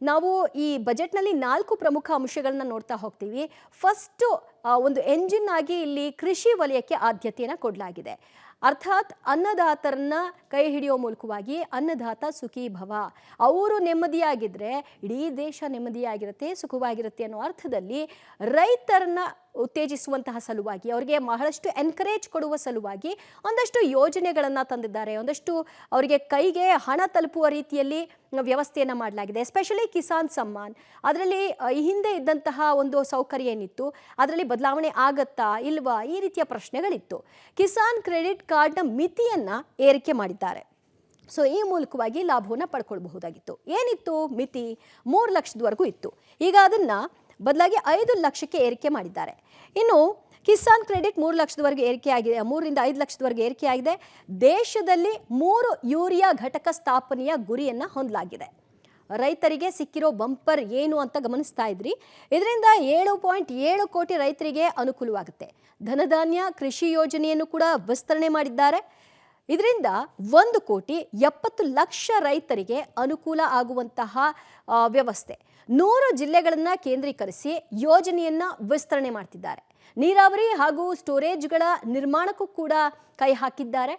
ನಾವು ಈ ಬಜೆಟ್ನಲ್ಲಿ 4 ಪ್ರಮುಖ ಅಂಶಗಳನ್ನ ನೋಡ್ತಾ ಹೋಗ್ತೀವಿ. ಫಸ್ಟ್ ಒಂದು ಎಂಜಿನ್ ಆಗಿ ಇಲ್ಲಿ ಕೃಷಿ ವಲಯಕ್ಕೆ ಆದ್ಯತೆಯನ್ನು ಕೊಡಲಾಗಿದೆ. ಅರ್ಥಾತ್ ಅನ್ನದಾತರನ್ನ ಕೈ ಹಿಡಿಯೋ ಮೂಲಕವಾಗಿ ಅನ್ನದಾತ ಸುಖೀ ಭವ, ಅವರು ನೆಮ್ಮದಿಯಾಗಿದ್ರೆ ಇಡೀ ದೇಶ ನೆಮ್ಮದಿಯಾಗಿರುತ್ತೆ, ಸುಖವಾಗಿರುತ್ತೆ ಅನ್ನೋ ಅರ್ಥದಲ್ಲಿ ರೈತರನ್ನ ಉತ್ತೇಜಿಸುವಂತಹ ಸಲುವಾಗಿ, ಅವರಿಗೆ ಬಹಳಷ್ಟು ಎನ್ಕರೇಜ್ ಕೊಡುವ ಸಲುವಾಗಿ ಒಂದಷ್ಟು ಯೋಜನೆಗಳನ್ನು ತಂದಿದ್ದಾರೆ. ಒಂದಷ್ಟು ಅವರಿಗೆ ಕೈಗೆ ಹಣ ತಲುಪುವ ರೀತಿಯಲ್ಲಿ ವ್ಯವಸ್ಥೆಯನ್ನು ಮಾಡಲಾಗಿದೆ. ಎಸ್ಪೆಷಲಿ ಕಿಸಾನ್ ಸಮ್ಮಾನ್, ಅದರಲ್ಲಿ ಈ ಹಿಂದೆ ಇದ್ದಂತಹ ಒಂದು ಸೌಕರ್ಯ ಏನಿತ್ತು ಅದರಲ್ಲಿ ಬದಲಾವಣೆ ಆಗತ್ತಾ ಇಲ್ವಾ ಈ ರೀತಿಯ ಪ್ರಶ್ನೆಗಳಿತ್ತು. ಕಿಸಾನ್ ಕ್ರೆಡಿಟ್ ಕಾರ್ಡ್ನ ಮಿತಿಯನ್ನು ಏರಿಕೆ ಮಾಡಿದ್ದಾರೆ. ಸೊ ಈ ಮೂಲಕವಾಗಿ ಲಾಭವನ್ನು ಪಡ್ಕೊಳ್ಬಹುದಾಗಿತ್ತು. ಏನಿತ್ತು ಮಿತಿ? 3 ಲಕ್ಷದವರೆಗೂ ಇತ್ತು. ಈಗ ಅದನ್ನು ಬದಲಾಗಿ 5 ಲಕ್ಷಕ್ಕೆ ಏರಿಕೆ ಮಾಡಿದ್ದಾರೆ. ಇನ್ನು ಕಿಸಾನ್ ಕ್ರೆಡಿಟ್ 3 ಲಕ್ಷದವರೆಗೆ ಏರಿಕೆ ಆಗಿದೆ, 3 ರಿಂದ 5 ಲಕ್ಷದವರೆಗೆ ಏರಿಕೆ ಆಗಿದೆ. ದೇಶದಲ್ಲಿ 3 ಯೂರಿಯಾ ಘಟಕ ಸ್ಥಾಪನೆಯ ಗುರಿಯನ್ನು ಹೊಂದಲಾಗಿದೆ. ರೈತರಿಗೆ ಸಿಕ್ಕಿರೋ ಬಂಪರ್ ಏನು ಅಂತ ಗಮನಿಸ್ತಾ ಇದ್ರಿ. ಇದರಿಂದ 7.7 ಕೋಟಿ ರೈತರಿಗೆ ಅನುಕೂಲವಾಗುತ್ತೆ. ಧನಧಾನ್ಯ ಕೃಷಿ ಯೋಜನೆಯನ್ನು ಕೂಡ ವಿಸ್ತರಣೆ ಮಾಡಿದ್ದಾರೆ. ಇದರಿಂದ 1,70,00,000 ರೈತರಿಗೆ ಅನುಕೂಲ ಆಗುವಂತಹ ವ್ಯವಸ್ಥೆ. 100 ಜಿಲ್ಲೆಗಳನ್ನು ಕೇಂದ್ರೀಕರಿಸಿ ಯೋಜನೆಯನ್ನು ವಿಸ್ತರಣೆ ಮಾಡ್ತಿದ್ದಾರೆ. ನೀರಾವರಿ ಹಾಗೂ ಸ್ಟೋರೇಜ್ಗಳ ನಿರ್ಮಾಣಕ್ಕೂ ಕೂಡ ಕೈ ಹಾಕಿದ್ದಾರೆ.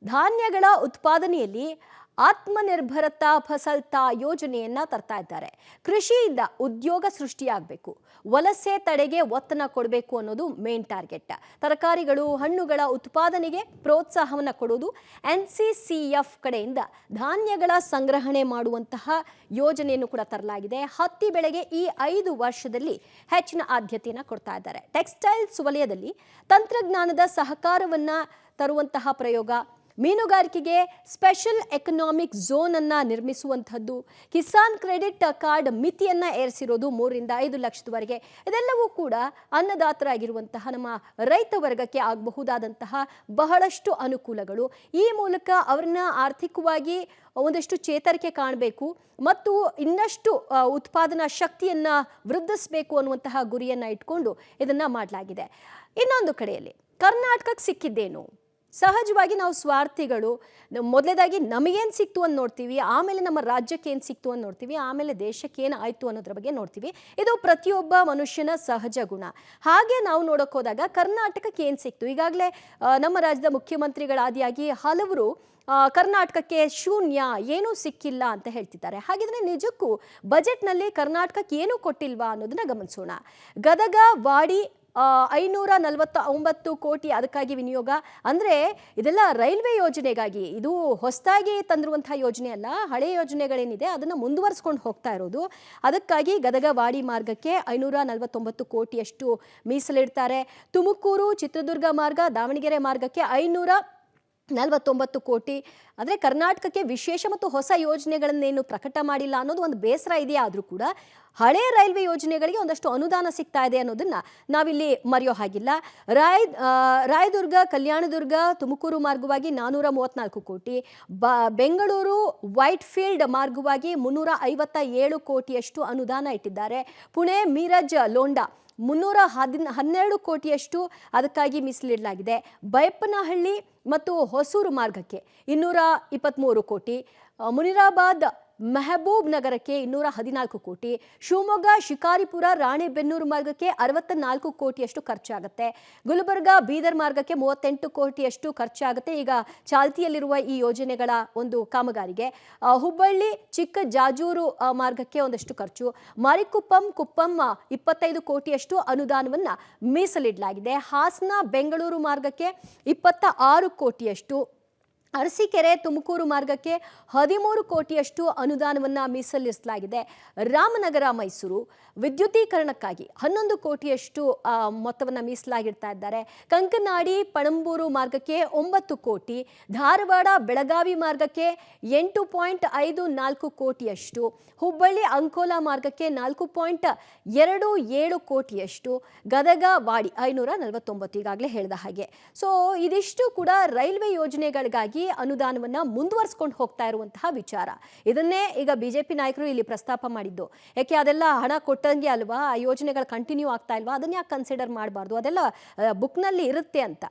ಧಾನ್ಯಗಳ ಉತ್ಪಾದನೆಯಲ್ಲಿ ಆತ್ಮನಿರ್ಭರತಾ ಫಸಲ್ತಾ ಯೋಜನೆಯನ್ನ ತರ್ತಾ ಇದ್ದಾರೆ. ಕೃಷಿಯಿಂದ ಉದ್ಯೋಗ ಸೃಷ್ಟಿಯಾಗಬೇಕು, ವಲಸೆ ತಡೆಗೆ ಒತ್ತನ್ನು ಕೊಡಬೇಕು ಅನ್ನೋದು ಮೇನ್ ಟಾರ್ಗೆಟ್. ತರಕಾರಿಗಳು ಹಣ್ಣುಗಳ ಉತ್ಪಾದನೆಗೆ ಪ್ರೋತ್ಸಾಹವನ್ನು ಕೊಡೋದು. NCCF ಕಡೆಯಿಂದ ಧಾನ್ಯಗಳ ಸಂಗ್ರಹಣೆ ಮಾಡುವಂತಹ ಯೋಜನೆಯನ್ನು ಕೂಡ ತರಲಾಗಿದೆ. ಹತ್ತಿ ಬೆಳೆಗೆ ಈ 5 ವರ್ಷದಲ್ಲಿ ಹೆಚ್ಚಿನ ಆದ್ಯತೆಯನ್ನು ಕೊಡ್ತಾ ಇದ್ದಾರೆ. ಟೆಕ್ಸ್ಟೈಲ್ಸ್ ವಲಯದಲ್ಲಿ ತಂತ್ರಜ್ಞಾನದ ಸಹಕಾರವನ್ನ ತರುವಂತಹ ಪ್ರಯೋಗ, ಮೀನುಗಾರಿಕೆಗೆ ಸ್ಪೆಷಲ್ ಎಕನಾಮಿಕ್ ಝೋನ್ ಅನ್ನ ನಿರ್ಮಿಸುವಂಥದ್ದು, ಕಿಸಾನ್ ಕ್ರೆಡಿಟ್ ಕಾರ್ಡ್ ಮಿತಿಯನ್ನ ಏರಿಸಿರೋದು 3 ರಿಂದ 5 ಲಕ್ಷದವರೆಗೆ. ಇದೆಲ್ಲವೂ ಕೂಡ ಅನ್ನದಾತರಾಗಿರುವಂತಹ ನಮ್ಮ ರೈತ ವರ್ಗಕ್ಕೆ ಆಗಬಹುದಾದಂತಹ ಬಹಳಷ್ಟು ಅನುಕೂಲಗಳು. ಈ ಮೂಲಕ ಅವ್ರನ್ನ ಆರ್ಥಿಕವಾಗಿ ಒಂದಷ್ಟು ಚೇತರಿಕೆ ಕಾಣಬೇಕು ಮತ್ತು ಇನ್ನಷ್ಟು ಉತ್ಪಾದನಾ ಶಕ್ತಿಯನ್ನ ವೃದ್ಧಿಸಬೇಕು ಅನ್ನುವಂತಹ ಗುರಿಯನ್ನ ಇಟ್ಕೊಂಡು ಇದನ್ನ ಮಾಡಲಾಗಿದೆ. ಇನ್ನೊಂದು ಕಡೆಯಲ್ಲಿ ಕರ್ನಾಟಕಕ್ಕೆ ಸಿಕ್ಕಿದ್ದೇನು? ಸಹಜವಾಗಿ ನಾವು ಸ್ವಾರ್ಥಿಗಳು. ಮೊದಲೇದಾಗಿ ನಮಗೇನು ಸಿಕ್ತು ಅಂತ ನೋಡ್ತೀವಿ, ಆಮೇಲೆ ನಮ್ಮ ರಾಜ್ಯಕ್ಕೆ ಏನು ಸಿಕ್ತು ಅಂತ ನೋಡ್ತೀವಿ, ಆಮೇಲೆ ದೇಶಕ್ಕೆ ಏನು ಆಯಿತು ಅನ್ನೋದ್ರ ಬಗ್ಗೆ ನೋಡ್ತೀವಿ. ಇದು ಪ್ರತಿಯೊಬ್ಬ ಮನುಷ್ಯನ ಸಹಜ ಗುಣ. ಹಾಗೆ ನಾವು ನೋಡೋಕೆ ಹೋದಾಗ ಕರ್ನಾಟಕಕ್ಕೆ ಏನು ಸಿಕ್ತು? ಈಗಾಗಲೇ ನಮ್ಮ ರಾಜ್ಯದ ಮುಖ್ಯಮಂತ್ರಿಗಳಾದಿಯಾಗಿ ಹಲವರು ಕರ್ನಾಟಕಕ್ಕೆ ಶೂನ್ಯ, ಏನೂ ಸಿಕ್ಕಿಲ್ಲ ಅಂತ ಹೇಳ್ತಿದ್ದಾರೆ. ಹಾಗಿದ್ರೆ ನಿಜಕ್ಕೂ ಬಜೆಟ್ನಲ್ಲಿ ಕರ್ನಾಟಕಕ್ಕೆ ಏನೂ ಕೊಟ್ಟಿಲ್ವಾ ಅನ್ನೋದನ್ನ ಗಮನಿಸೋಣ. ಗದಗ ವಾಡಿ 549 ಕೋಟಿ ಅದಕ್ಕಾಗಿ ವಿನಿಯೋಗ. ಅಂದರೆ ಇದೆಲ್ಲ ರೈಲ್ವೆ ಯೋಜನೆಗಾಗಿ, ಇದು ಹೊಸದಾಗಿ ತಂದಿರುವಂತಹ ಯೋಜನೆ ಅಲ್ಲ, ಹಳೆ ಯೋಜನೆಗಳೇನಿದೆ ಅದನ್ನು ಮುಂದುವರಿಸ್ಕೊಂಡು ಹೋಗ್ತಾ ಇರೋದು. ಅದಕ್ಕಾಗಿ ಗದಗ ವಾಡಿ ಮಾರ್ಗಕ್ಕೆ 549 ಕೋಟಿಯಷ್ಟು ಮೀಸಲಿಡ್ತಾರೆ. ತುಮಕೂರು ಚಿತ್ರದುರ್ಗ ಮಾರ್ಗ, ದಾವಣಗೆರೆ ಮಾರ್ಗಕ್ಕೆ 549 ಕೋಟಿ. ಅಂದರೆ ಕರ್ನಾಟಕಕ್ಕೆ ವಿಶೇಷ ಮತ್ತು ಹೊಸ ಯೋಜನೆಗಳನ್ನೇನು ಪ್ರಕಟ ಮಾಡಿಲ್ಲ ಅನ್ನೋದು ಒಂದು ಬೇಸರ ಇದೆಯಾ, ಆದರೂ ಕೂಡ ಹಳೆ ರೈಲ್ವೆ ಯೋಜನೆಗಳಿಗೆ ಒಂದಷ್ಟು ಅನುದಾನ ಸಿಗ್ತಾ ಇದೆ ಅನ್ನೋದನ್ನ ನಾವಿಲ್ಲಿ ಮರೆಯೋ ಹಾಗಿಲ್ಲ. ರಾಯದುರ್ಗ ಕಲ್ಯಾಣದುರ್ಗ ತುಮಕೂರು ಮಾರ್ಗವಾಗಿ 434 ಕೋಟಿ, ಬೆಂಗಳೂರು ವೈಟ್ ಫೀಲ್ಡ್ ಮಾರ್ಗವಾಗಿ 357 ಕೋಟಿಯಷ್ಟು ಅನುದಾನ ಇಟ್ಟಿದ್ದಾರೆ. ಪುಣೆ ಮೀರಜ್ ಲೋಂಡಾ 312 ಕೋಟಿಯಷ್ಟು ಅದಕ್ಕಾಗಿ ಮೀಸಲಿಡಲಾಗಿದೆ. ಬೈಪ್ಪನಹಳ್ಳಿ ಮತ್ತು ಹೊಸೂರು ಮಾರ್ಗಕ್ಕೆ 223 ಕೋಟಿ, ಮುನಿರಾಬಾದ್ ಮೆಹಬೂಬ್ ನಗರಕ್ಕೆ 214 ಕೋಟಿ, ಶಿವಮೊಗ್ಗ ಶಿಕಾರಿಪುರ ರಾಣೆಬೆನ್ನೂರು ಮಾರ್ಗಕ್ಕೆ 64 ಕೋಟಿಯಷ್ಟು ಖರ್ಚಾಗುತ್ತೆ. ಗುಲ್ಬರ್ಗ ಬೀದರ್ ಮಾರ್ಗಕ್ಕೆ 38 ಕೋಟಿಯಷ್ಟು ಖರ್ಚಾಗುತ್ತೆ ಈಗ ಚಾಲ್ತಿಯಲ್ಲಿರುವ ಈ ಯೋಜನೆಗಳ ಒಂದು ಕಾಮಗಾರಿಗೆ. ಹುಬ್ಬಳ್ಳಿ ಚಿಕ್ಕ ಜಾಜೂರು ಮಾರ್ಗಕ್ಕೆ ಒಂದಷ್ಟು ಖರ್ಚು. ಮಾರಿಕುಪ್ಪಂ 25 ಕೋಟಿಯಷ್ಟು ಅನುದಾನವನ್ನು ಮೀಸಲಿಡಲಾಗಿದೆ. ಹಾಸನ ಬೆಂಗಳೂರು ಮಾರ್ಗಕ್ಕೆ 26 ಕೋಟಿಯಷ್ಟು, ಅರಸೀಕೆರೆ ತುಮಕೂರು ಮಾರ್ಗಕ್ಕೆ 13 ಕೋಟಿಯಷ್ಟು ಅನುದಾನವನ್ನು ಮೀಸಲಿರಿಸಲಾಗಿದೆ. ರಾಮನಗರ ಮೈಸೂರು ವಿದ್ಯುದೀಕರಣಕ್ಕಾಗಿ 11 ಕೋಟಿಯಷ್ಟು ಮೊತ್ತವನ್ನು ಮೀಸಲಾಗಿಡ್ತಾ ಇದ್ದಾರೆ. ಕಂಕನಾಡಿ ಪಣಂಬೂರು ಮಾರ್ಗಕ್ಕೆ 9 ಕೋಟಿ, ಧಾರವಾಡ ಬೆಳಗಾವಿ ಮಾರ್ಗಕ್ಕೆ 8.54 ಕೋಟಿಯಷ್ಟು, ಹುಬ್ಬಳ್ಳಿ ಅಂಕೋಲಾ ಮಾರ್ಗಕ್ಕೆ 4.27 ಕೋಟಿಯಷ್ಟು, ಗದಗ ವಾಡಿ 549 ಈಗಾಗಲೇ ಹೇಳಿದ ಹಾಗೆ. ಸೊ ಇದಿಷ್ಟು ಕೂಡ ರೈಲ್ವೆ ಯೋಜನೆಗಳಿಗಾಗಿ ಅನುದಾನವನ್ನ ಮುಂದುವರಿಸಿಕೊಂಡು ಹೋಗ್ತಾ ಇರುವಂತಹ ವಿಚಾರ. ಇದನ್ನೇ ಈಗ ಬಿಜೆಪಿ ನಾಯಕರು ಇಲ್ಲಿ ಪ್ರಸ್ತಾಪ ಮಾಡಿದ್ದು. ಯಾಕೆ ಅದೆಲ್ಲ ಹಣ ಕೊಟ್ಟಂಗೆ ಅಲ್ವಾ, ಆ ಯೋಜನೆಗಳು ಕಂಟಿನ್ಯೂ ಆಗ್ತಾ ಇಲ್ವಾ, ಅದನ್ನ ಯಾಕೆ ಕನ್ಸಿಡರ್ ಮಾಡಬಾರ್ದು, ಅದೆಲ್ಲ ಬುಕ್ನಲ್ಲಿ ಇರುತ್ತೆ ಅಂತ.